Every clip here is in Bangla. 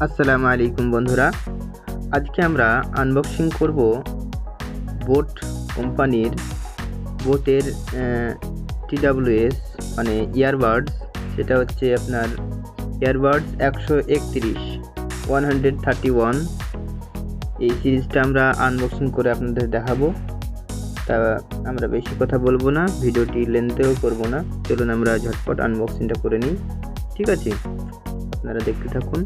আসসালামু আলাইকুম বন্ধুরা, আজকে আমরা আনবক্সিং করব বোট কোম্পানির বোটের TWS মানে ইয়ারবাডস। সেটা হচ্ছে আপনার ইয়ারবাডস 131 এই সিরিজটা আমরা আনবক্সিং করে আপনাদের দেখাবো। তা আমরা বেশি কথা বলবো না, ভিডিওটি লেন্থেও করবো না, চলুন আমরা ঝটপট আনবক্সিংটা করে নিই। ঠিক আছে, আপনারা দেখতে থাকুন।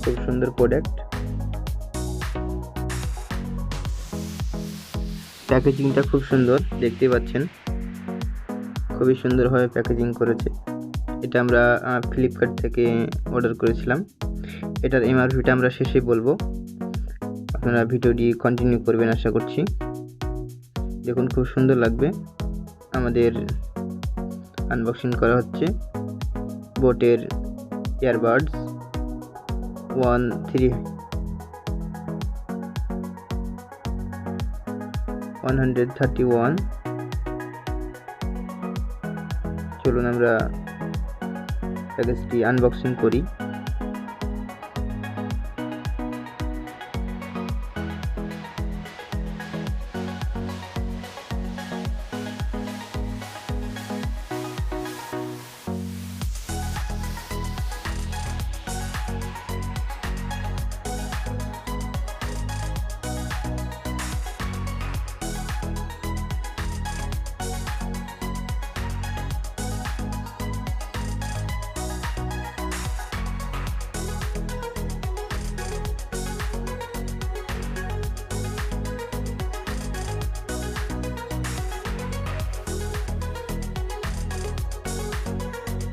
খুব সুন্দর প্রোডাক্ট, প্যাকেজিংটা খুব সুন্দর, দেখতেই পাচ্ছেন খুবই সুন্দরভাবে প্যাকেজিং করেছে। এটা আমরা ফ্লিপকার্ট থেকে অর্ডার করেছিলাম। এটার MRPটা আমরা শেষে বলবো, আপনারা ভিডিওটি কন্টিনিউ করবেন আশা করছি। দেখুন খুব সুন্দর লাগবে। আমাদের আনবক্সিং করা হচ্ছে বোটের ইয়ারবাডস 131। চলুন আমরা প্যাকেজটি আনবক্সিং করি।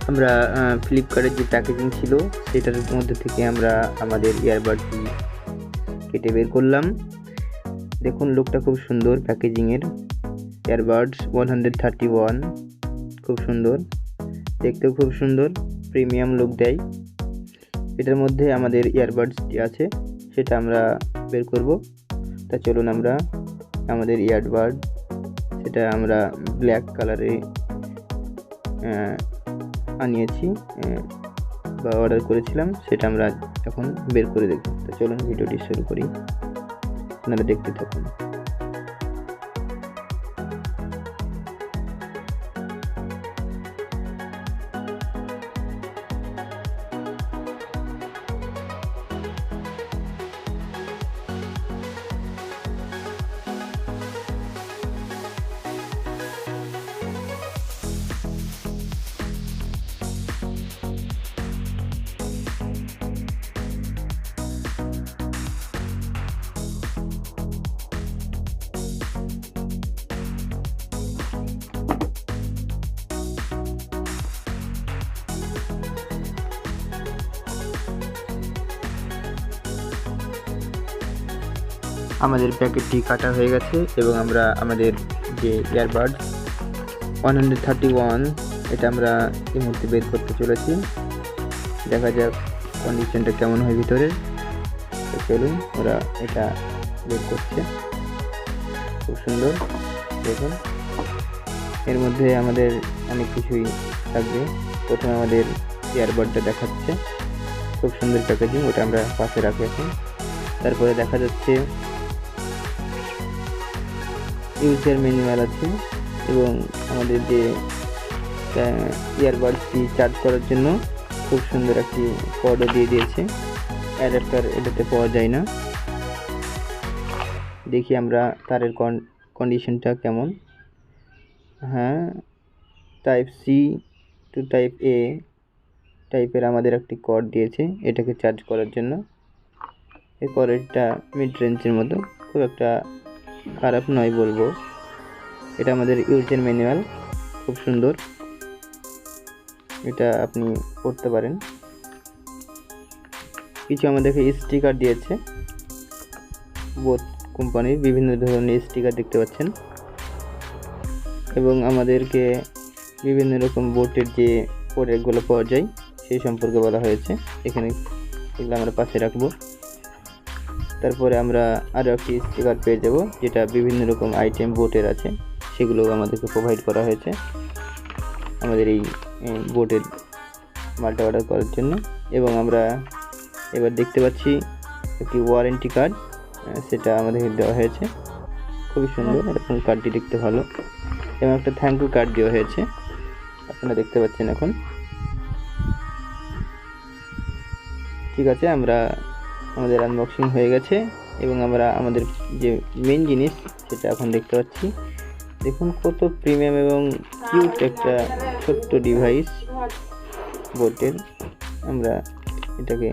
আমরা ফ্লিপকার্টের যে প্যাকেজিং ছিল সেটার মধ্যে থেকে আমরা আমাদের ইয়ারবাডটি কেটে বের করলাম। দেখুন লুকটা খুব সুন্দর প্যাকেজিংয়ের। ইয়ারবাডস 131 খুব সুন্দর, দেখতেও খুব সুন্দর, প্রিমিয়াম লুক দেয়। এটার মধ্যে আমাদের ইয়ারবাডসটি আছে, সেটা আমরা বের করব। তা চলুন আমরা আমাদের ইয়ারবাড, সেটা আমরা ব্ল্যাক কালারে আনিয়েছি বা অর্ডার করেছিলাম, সেটা আমরা এখন বের করে দেখব। তো চলুন ভিডিওটি শুরু করি, আপনারা দেখতে থাকুন। আমাদের প্যাকেটটি কাটা হয়ে গেছে এবং আমরা আমাদের যে ইয়ারবাডস 131 এটা আমরা এই মুহূর্তে বের করতে চলেছি। দেখা যাক কন্ডিশনটা কেমন হয় ভিতরে। তো চলুন, ওরা এটা বের করছে। খুব সুন্দর, দেখুন এর মধ্যে আমাদের অনেক কিছুই থাকবে। প্রথমে আমাদের ইয়ারবাডটা দেখাচ্ছে, খুব সুন্দর প্যাকেজিং, ওটা আমরা পাশে রাখি এখন। তারপরে দেখা যাচ্ছে ইউজার ম্যানুয়াল আছে এবং আমাদের যে ইয়ারবাডসটি চার্জ করার জন্য খুব সুন্দর একটি কর্ডও দিয়ে দিয়েছে। অ্যাডাপ্টার এটাতে পাওয়া যায় না। দেখি আমরা তারের কন্ডিশনটা কেমন। হ্যাঁ, টাইপ সি টু টাইপ এ টাইপের আমাদের একটি কর্ড দিয়েছে এটাকে চার্জ করার জন্য। এই কর্ডটা মিড রেঞ্জের মতো, খুব একটা খারাপ নয় বলবো। এটা আমাদের ইউজার ম্যানুয়াল, খুব সুন্দর, এটা আপনি পড়তে পারেন। কিছু আমাদেরকে স্টিকার দিয়েছে, বোট কোম্পানির বিভিন্ন ধরনের স্টিকার দেখতে পাচ্ছেন, এবং আমাদেরকে বিভিন্ন রকম বোটের যে প্রোডাক্টগুলো পাওয়া যায় সেই সম্পর্কে বলা হয়েছে। এখানে এগুলো আমরা পাশে রাখবো। তারপরে আমরা আরও একটি স্টিকার পেয়ে যাব, যেটা বিভিন্ন রকম আইটেম বোটের আছে, সেগুলো আমাদেরকে প্রোভাইড করা হয়েছে আমাদের এই বোটের মালটা অর্ডার করার জন্য। এবং আমরা এবার দেখতে পাচ্ছি একটি ওয়ারেন্টি কার্ড, সেটা আমাদের দেওয়া হয়েছে। খুবই সুন্দর, এরকম কার্ডটি দেখতে ভালো। এবং একটা থ্যাংক ইউ কার্ড দেওয়া হয়েছে, আপনারা দেখতে পাচ্ছেন এখন। ঠিক আছে, আমাদের আনবক্সিং হয়ে গেছে এবং আমরা আমাদের যে মেন জিনিস সেটা এখন দেখতে পাচ্ছি। দেখুন কত প্রিমিয়াম এবং কিউট একটা ছোট্ট ডিভাইস বোটের। আমরা এটাকে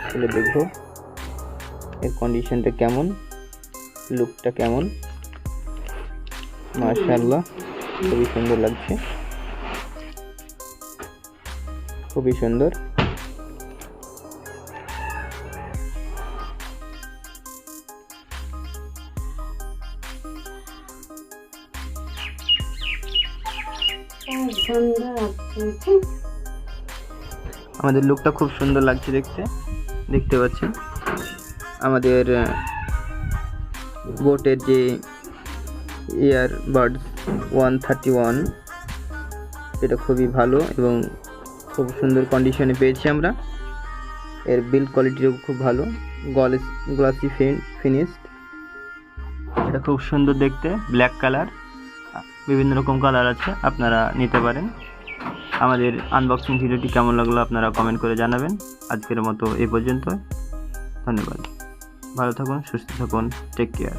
খুলে দেখব এর কন্ডিশনটা কেমন, লুকটা কেমন। মাশাআল্লাহ, খুবই সুন্দর লাগছে, খুবই সুন্দর। আমাদের লুকটা খুব সুন্দর লাগছে দেখতে পাচ্ছেন। আমাদের বোটের যে ইয়ারবাডস 131 এটা খুবই ভালো এবং খুব সুন্দর কন্ডিশনে পেয়েছি আমরা। এর বিল্ড কোয়ালিটিও খুব ভালো, গ্লসি ফিনিশড। এটা খুব সুন্দর দেখতে, ব্ল্যাক কালার, বিভিন্ন রকম কালার আছে, আপনারা নিতে পারেন। আমাদের আনবক্সিং ভিডিওটি কেমন লাগলো আপনারা কমেন্ট করে জানাবেন। আজকের মতো এই পর্যন্ত, ধন্যবাদ। ভালো থাকুন, সুস্থ থাকুন, টেক কেয়ার।